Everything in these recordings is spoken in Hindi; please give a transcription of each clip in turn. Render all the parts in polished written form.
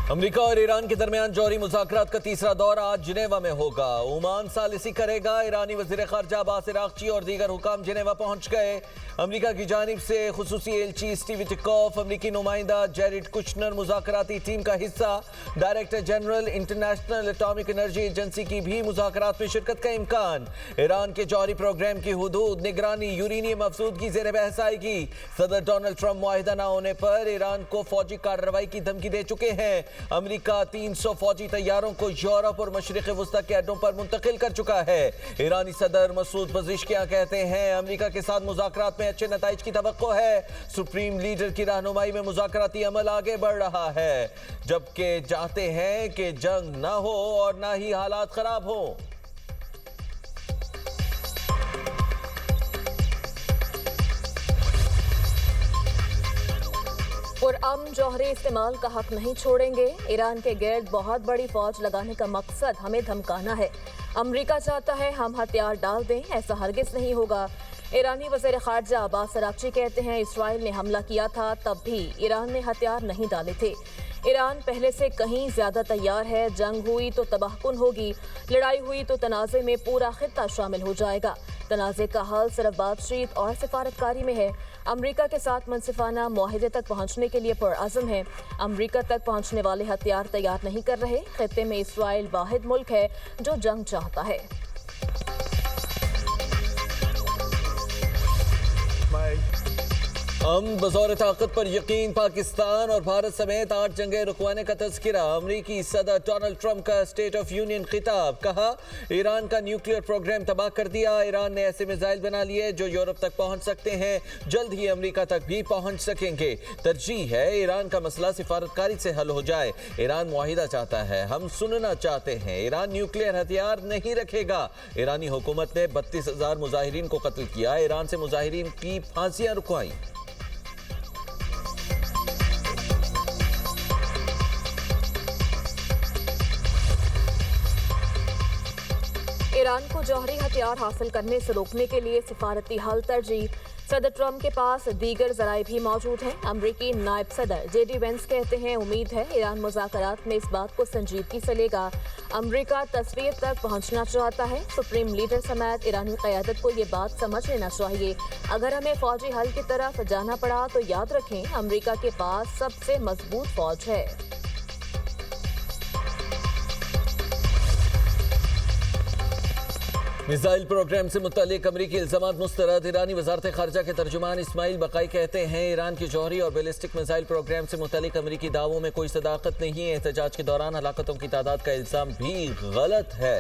अमेरिका और ईरान के दरमियान जौहरी मुज़ाकरात का तीसरा दौर आज जिनेवा में होगा। ओमान सालिसी करेगा। ईरानी वज़ीर ख़ारजा अब्बास अराग़ची और दीगर हुकाम जिनेवा पहुंच गए। अमेरिका की जानिब से खुसूसी एलची स्टीव विटिकॉफ, अमेरिकी नुमाइंदा जेरेड कुशनर मुज़ाकराती टीम का हिस्सा। Director general international atomic energy agency की भी मुज़ाकरात में शिरकत का इम्कान। ईरान के जौहरी प्रोग्राम की हुदूद निगरानी यूरेनियम अफसूदगी ज़ेर बहस आएगी। सदर डोनाल्ड ट्रंप मुआहिदा न होने पर ईरान को फौजी कार्रवाई की धमकी दे चुके हैं। अमेरिका 300 फौजी तैयारों को यूरोप और मशरिक़ वस्ता के अड्डों पर मुंतकिल कर चुका है। ईरानी सदर मसूद पज़ेश्कियां कहते हैं अमेरिका के साथ मुज़ाकरात में अच्छे नताइज की तवक्को है। सुप्रीम लीडर की रहनुमाई में मुज़ाकराती अमल आगे बढ़ रहा है, जबकि चाहते हैं कि जंग न हो और न ही हालात खराब हो। और जौहरी इस्तेमाल का हक नहीं छोड़ेंगे। ईरान के गिर्द बहुत बड़ी फौज लगाने का मकसद हमें धमकाना है। अमेरिका चाहता है हम हथियार डाल दें, ऐसा हरगिज नहीं होगा। ईरानी वज़ीर ख़ारजा अब्बास अराग़ची कहते हैं इसराइल ने हमला किया था तब भी ईरान ने हथियार नहीं डाले थे। ईरान पहले से कहीं ज्यादा तैयार है। जंग हुई तो तबाहकुन होगी, लड़ाई हुई तो तनाज़े में पूरा खित्ता शामिल हो जाएगा। तनाज़े का हल सिर्फ बातचीत और सिफारतकारी में है। अमेरिका के साथ मुनसिफाना मुआहिदे तक पहुंचने के लिए पुरअज़म है। अमेरिका तक पहुंचने वाले हथियार तैयार नहीं कर रहे। खित्ते में इसराइल वाहिद मुल्क है जो जंग चाहता है। हम बज़ौर ताकत पर यकीन। पाकिस्तान और भारत समेत 8 जंगें रुकवाने का तज़किरा। अमरीकी सदर डोनाल्ड ट्रंप का स्टेट ऑफ यूनियन खिताब। कहा ईरान का न्यूक्लियर प्रोग्राम तबाह कर दिया। ईरान ने ऐसे मिसाइल बना लिए जो यूरोप तक पहुंच सकते हैं, जल्द ही अमरीका तक भी पहुंच सकेंगे। तरजीह है ईरान का मसला सिफारतकारी से हल हो जाए। ईरान मुआहिदा चाहता है, हम सुनना चाहते हैं। ईरान न्यूक्लियर हथियार नहीं रखेगा। ईरानी हुकूमत ने 32,000 मुजाहिरीन को कत्ल किया। ईरान से मुजाहिरीन की फांसियां रुकवाई। ईरान को जौहरी हथियार हासिल करने से रोकने के लिए सिफारती हल तरजीह। सदर ट्रंप के पास दीगर जराए भी मौजूद हैं। अमरीकी नायब सदर जेडी वेंस कहते हैं उम्मीद है ईरान मुज़ाकरात में इस बात को संजीदगी से लेगा। अमरीका तस्वीर तक पहुंचना चाहता है। सुप्रीम लीडर समेत ईरानी क़यादत को ये बात समझ लेना चाहिए। अगर हमें फौजी हल की तरफ जाना पड़ा तो याद रखें अमरीका के पास सबसे मजबूत फौज है। मिसाइल प्रोग्राम से मुतालिक अमरीकी इल्ज़ामात मुस्तरद। ईरानी वज़ारत ख़ारजा के तर्जुमान इस्माइल बक़ाई कहते हैं ईरान की जौहरी और बैलिस्टिक मिसाइल प्रोग्राम से मुतालिक अमरीकी दावों में कोई सदाकत नहीं है। एहतजाज के दौरान हलाकतों की तादाद का इल्ज़ाम भी गलत है।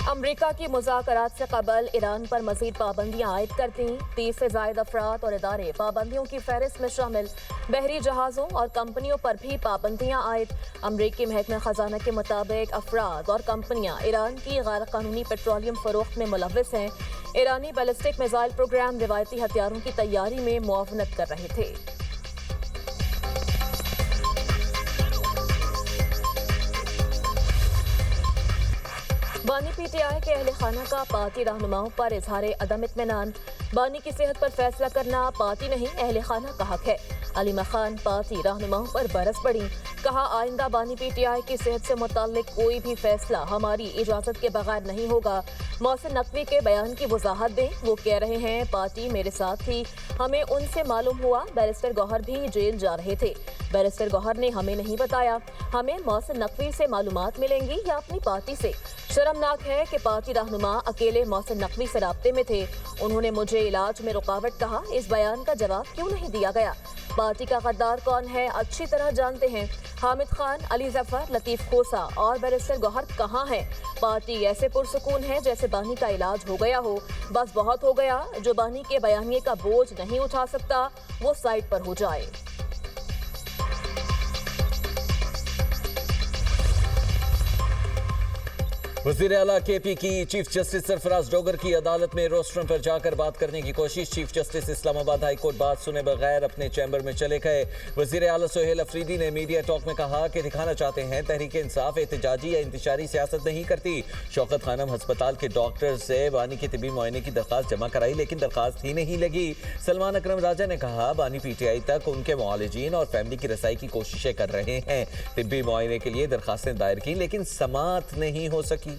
अमरीका की मुज़ाकरात से कबल ईरान पर मज़ीद पाबंदियाँ आयद करती। 30 से ज़ायद अफराद और इदारे पाबंदियों की फहरिस्त में शामिल। बहरी जहाज़ों और कंपनियों पर भी पाबंदियाँ आयद। अमरीकी महकमा ख़जाना के मुताबिक अफराद और कंपनियाँ ईरान की गैर कानूनी पेट्रोलियम फ़रोख्त में मुलव्वस हैं। ईरानी बैलिस्टिक मिसाइल प्रोग्राम रिवायती हथियारों की तैयारी में मुआवनत कर रहे थे। बानी पीटीआई के अहले खाना का पार्टी रहनुमाओं पर इजहार अदम इत्मीनान। बानी की सेहत पर फैसला करना पार्टी नहीं अहले खाना का हक है। अलीमा खान पार्टी रहनुमाओं पर बरस पड़ी। कहा आइंदा बानी पीटीआई की सेहत से मुताल्लिक कोई भी फैसला हमारी इजाजत के बगैर नहीं होगा। मोहसिन नकवी के बयान की वजाहत दें। वो कह रहे हैं पार्टी मेरे साथ थी, हमें उनसे मालूम हुआ बैरिस्टर गौहर भी जेल जा रहे थे। बैरिस्टर गौहर ने हमें नहीं बताया। हमें मोहसिन नकवी से मालूमात मिलेंगी या अपनी पार्टी से। शर्मनाक है कि पार्टी रहनुमा अकेले मोहसिन नकवी से राब्ते में थे। उन्होंने मुझे इलाज में रुकावट कहा। इस बयान का जवाब क्यों नहीं दिया गया? पार्टी का गद्दार कौन है अच्छी तरह जानते हैं। हामिद खान, अली जफर, लतीफ खोसा और बैरिस्टर गौहर कहाँ हैं? पार्टी ऐसे पुरसुकून है जैसे बानी का इलाज हो गया हो। बस बहुत हो गया। जो बानी के बयानिए का बोझ नहीं उठा सकता वो साइड पर हो जाए। वज़ीर आला केपी की चीफ जस्टिस सरफराज डोगर की अदालत में रोस्ट्रम पर जाकर बात करने की कोशिश। Chief justice Islamabad high court बात सुने बगैर अपने चैम्बर में चले गए। वज़ीर आला सुहेल अफरीदी ने मीडिया टॉक में कहा कि दिखाना चाहते हैं तहरीक इंसाफ एहतजाजी या इंतशारी सियासत नहीं करती। शौकत खानम अस्पताल के डॉक्टर से बानी के तिबी मुआयने की दरखास्त जमा कराई लेकिन दरखास्त ही नहीं लगी। सलमान अकरम राजा ने कहा बानी पीटीआई तक उनके मुआलिजीन और फैमिली की रसाई की कोशिशें कर रहे हैं। तिब्बी मुआयने के लिए दरखास्तें दायर की लेकिन समाअत नहीं हो सकी।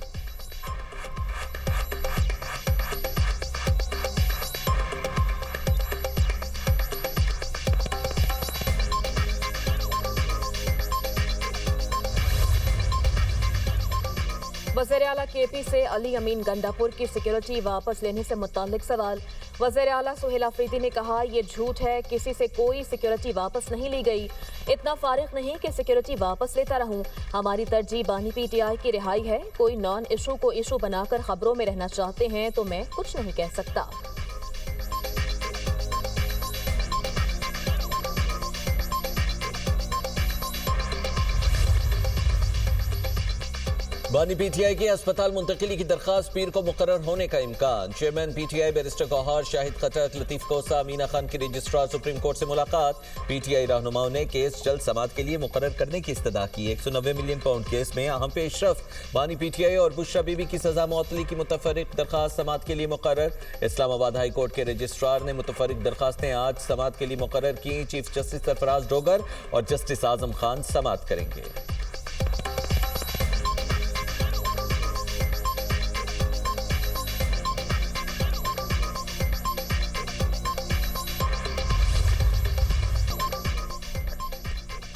वज़ीर आला केपी से अली अमीन गंडापुर की सिक्योरिटी वापस लेने से मुताल्लिक सवाल। वज़ीर आला सुहेल अफरीदी ने कहा ये झूठ है, किसी से कोई सिक्योरिटी वापस नहीं ली गई। इतना फारिग नहीं कि सिक्योरिटी वापस लेता रहूं। हमारी तरजीह बानी पीटीआई की रिहाई है। कोई नॉन इशू को इशू बनाकर खबरों में रहना चाहते हैं तो मैं कुछ नहीं कह सकता। बानी पीटीआई की अस्पताल मुंतकिली की दरखास्त पीर को मुकर्रर होने का इम्कान। Chairman PTI barrister Gohar, Shahid Khattak, Latif Khosa, Amina Khan की रजिस्ट्रार सुप्रीम कोर्ट से मुलाकात। पीटीआई रहनुमाओं ने केस जल्द समाअत के लिए मुकर्रर करने की इस्तदा की। 190 मिलियन पाउंड केस में अहम पेशरफ। बानी पीटीआई और बुशरा बीबी की सजा मुअत्तली की मुतफर्रिक दरखास्त समाअत के लिए मुकर्रर। इस्लामाबाद हाई कोर्ट के रजिस्ट्रार ने मुतफर्रिक दरखास्तें आज समाअत के लिए मुकर्रर की। चीफ जस्टिस सरफराज डोगर और जस्टिस आजम खान समाअत करेंगे।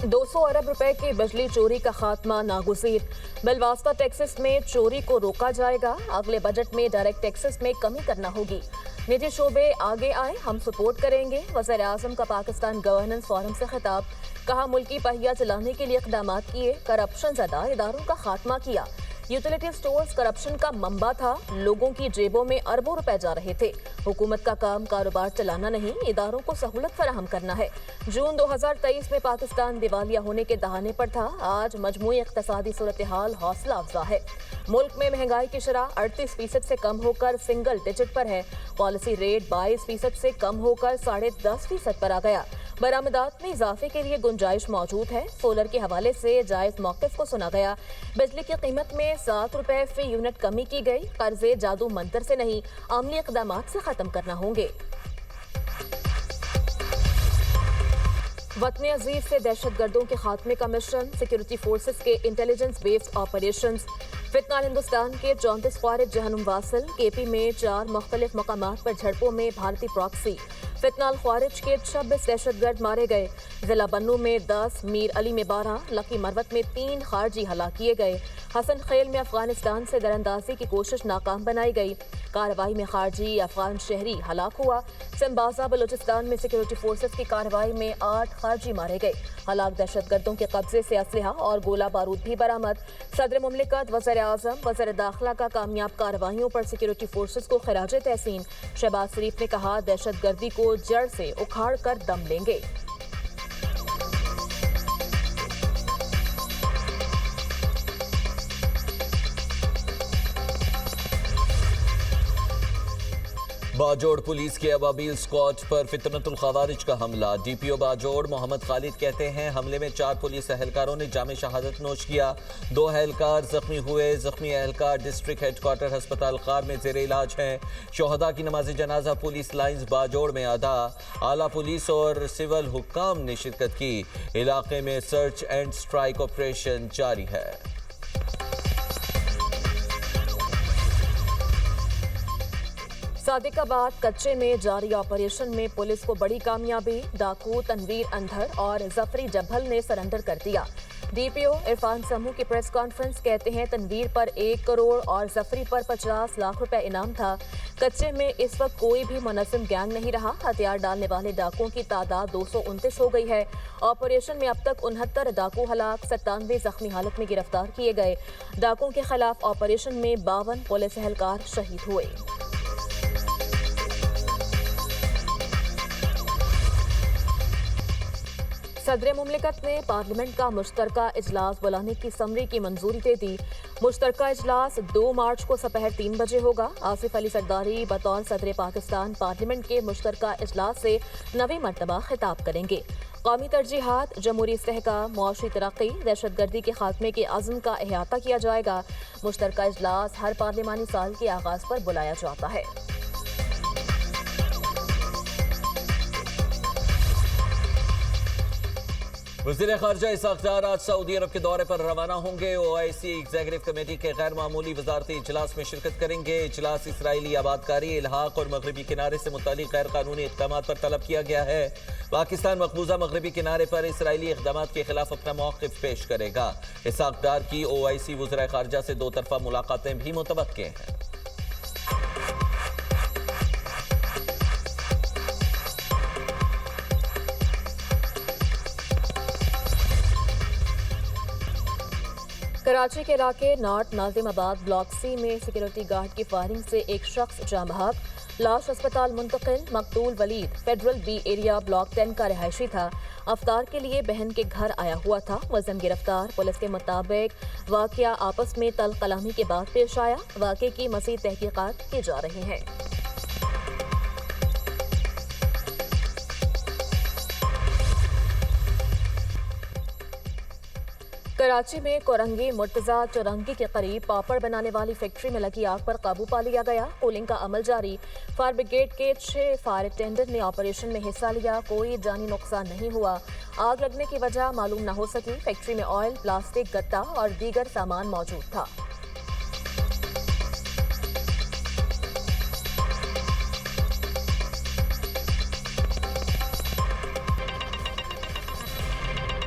$200 अरब की बिजली चोरी का खात्मा नागुज़ीर। बिलवास्ता टैक्सेस में चोरी को रोका जाएगा। अगले बजट में डायरेक्ट टैक्सेस में कमी करना होगी। निजी शोबे आगे आए, हम सपोर्ट करेंगे। वज़ीर आज़म का पाकिस्तान गवर्नेंस फोरम से खिताब। कहा मुल्की पहिया चलाने के लिए इक़दाम किए, करप्शन ज़दा इदारों का खात्मा किया। यूटिलिटी स्टोर्स करप्शन का मंबा था, लोगों की जेबों में अरबों रुपए जा रहे थे। हुकूमत का काम कारोबार चलाना नहीं, इदारों को सहूलत फराहम करना है। जून 2023 में पाकिस्तान दिवालिया होने के दहाने पर था। आज मजमूई इक़्तिसादी सूरत हाल हौसला अफजा है। मुल्क में महंगाई की शरह 38% से कम होकर सिंगल डिजिट पर है। पॉलिसी रेट 22% से कम होकर 10.5% पर आ गया। बरामदात में इजाफे के लिए गुंजाइश मौजूद है। सोलर के हवाले से जायज मौक़िफ़ को सुना गया। बिजली की कीमत में ₹7 फी यूनिट कमी की गई। कर्जे जादू मंतर से नहीं, अमली इक़दाम से खत्म करना होंगे। वतन अजीज से दहशतगर्दों के खात्मे का मिशन। सिक्योरिटी फोर्सेस के इंटेलिजेंस बेस्ड ऑपरेशंस। फितनाल हिंदुस्तान के 34 ख्वारिज जहनुम वासिल। केपी में 4 मुख्तलिफ मकामात पर झड़पों में भारतीय प्रॉक्सी। फितनाल ख्वारिज के 26 दहशतगर्द मारे गए। जिला बन्नू में 10, मीर अली में 12, लकी मरवत में 3 खारजी हलाक किए गए। हसन खेल में अफगानिस्तान से दरअंदाजी की कोशिश नाकाम बनाई गई। कार्रवाई में खारजी अफगान शहरी हलाक हुआ। सिम्बाजा बलूचिस्तान में सिक्योरिटी फोर्सेस की कार्रवाई में 8 खारजी मारे गए। हलाक दहशतगर्दों के कब्जे से असलहा और गोला बारूद भी बरामद। सदर मुमलिकत वज़ीर आज़म वज़ीर दाखिला का कामयाब कार्रवाइयों पर सिक्योरिटी फोर्सेस को खिराज तहसीन। शहबाज शरीफ ने कहा दहशतगर्दी को जड़ से उखाड़ कर दम लेंगे। बाजोड़ पुलिस के अबाबील स्क्वाड पर फितनतुल खवारिज का हमला। डीपीओ बाजोड़ मोहम्मद खालिद कहते हैं हमले में 4 पुलिस एहलकारों ने जामे शहादत नोश किया। 2 एहलकार जख्मी हुए। जख्मी एहलकार डिस्ट्रिक्ट हेडक्वार्टर अस्पताल खार में जेर इलाज हैं। शोहदा की नमाज जनाजा पुलिस लाइन्स बाजोड़ में अदा। आला पुलिस और सिविल हुक्काम ने शिरकत की। इलाके में सर्च एंड स्ट्राइक ऑपरेशन जारी है। सादिकाबाद कच्चे में जारी ऑपरेशन में पुलिस को बड़ी कामयाबी। डाकू तनवीर अंधर और जफरी जब्बल ने सरेंडर कर दिया। डीपीओ इरफान समूह की प्रेस कॉन्फ्रेंस कहते हैं तनवीर पर 1 करोड़ और जफरी पर 50 लाख रुपए इनाम था। कच्चे में इस वक्त कोई भी मुनज़्ज़म गैंग नहीं रहा। हथियार डालने वाले डाकुओं की तादाद 229 हो गई है। ऑपरेशन में अब तक 69 डाकू हलाक, 97 जख्मी हालत में गिरफ्तार किए गए। डाकुओं के खिलाफ ऑपरेशन में 52 पुलिस एहलकार शहीद हुए। सदर मुमलिकत ने पार्लियामेंट का मुश्तरका इजलास बुलाने की समरी की मंजूरी दे दी। मुश्तरका इजलास 2 मार्च को दोपहर 3 बजे होगा। आसिफ अली सरदारी बतौर सदर पाकिस्तान पार्लियामेंट के मुश्तरका इजलास से 9वीं मरतबा खिताब करेंगे। कौमी तरजीहात, जमहूरी इस्तेहकाम, मुआशी तरक्की, दहशतगर्दी के खात्मे के अज़्म का अहाता किया जाएगा। मुश्तरका इजलास हर पार्लिमानी साल के आगाज पर बुलाया जाता है। वज़ीर ख़ारजा इसहाक़ डार आज सऊदी अरब के दौरे पर रवाना होंगे। OIC एग्जीक्यूटिव कमेटी के गैर मामूली वज़ारती इजलास में शिरकत करेंगे। इजलास इसराइली आबादकारी, इल्हाक और मगरबी किनारे से मुतालिक गैर कानूनी इक़दाम पर तलब किया गया है। पाकिस्तान मकबूजा मगरबी किनारे पर इसराइली इक़दाम के खिलाफ अपना मौक़िफ़ पेश करेगा। इसहाक़ डार की OIC वज़ीर ख़ारजा से 2 तरफ़ा मुलाकातें भी मुतवक्किल हैं। कराची के इलाके नॉर्थ नाजिमाबाद ब्लॉक C में सिक्योरिटी गार्ड की फायरिंग से एक शख्स जाँ बहक, लाश अस्पताल मुंतकिल। मकतूल Waleed Federal B area block 10 का रिहायशी था। अफ्तार के लिए बहन के घर आया हुआ था। वज़न गिरफ्तार। पुलिस के मुताबिक वाक़या आपस में तल कलामी के बाद पेश आया। वाक़े की मज़ीद तहकीकात की जा रही हैं। कराची में कोरंगी मुर्तजा चौरंगी के करीब पापड़ बनाने वाली फैक्ट्री में लगी आग पर काबू पा लिया गया। कूलिंग का अमल जारी। फायर ब्रिगेड के 6 फायर टेंडर ने ऑपरेशन में हिस्सा लिया। कोई जानी नुकसान नहीं हुआ। आग लगने की वजह मालूम न हो सकी। फैक्ट्री में ऑयल, प्लास्टिक, गत्ता और दीगर सामान मौजूद था।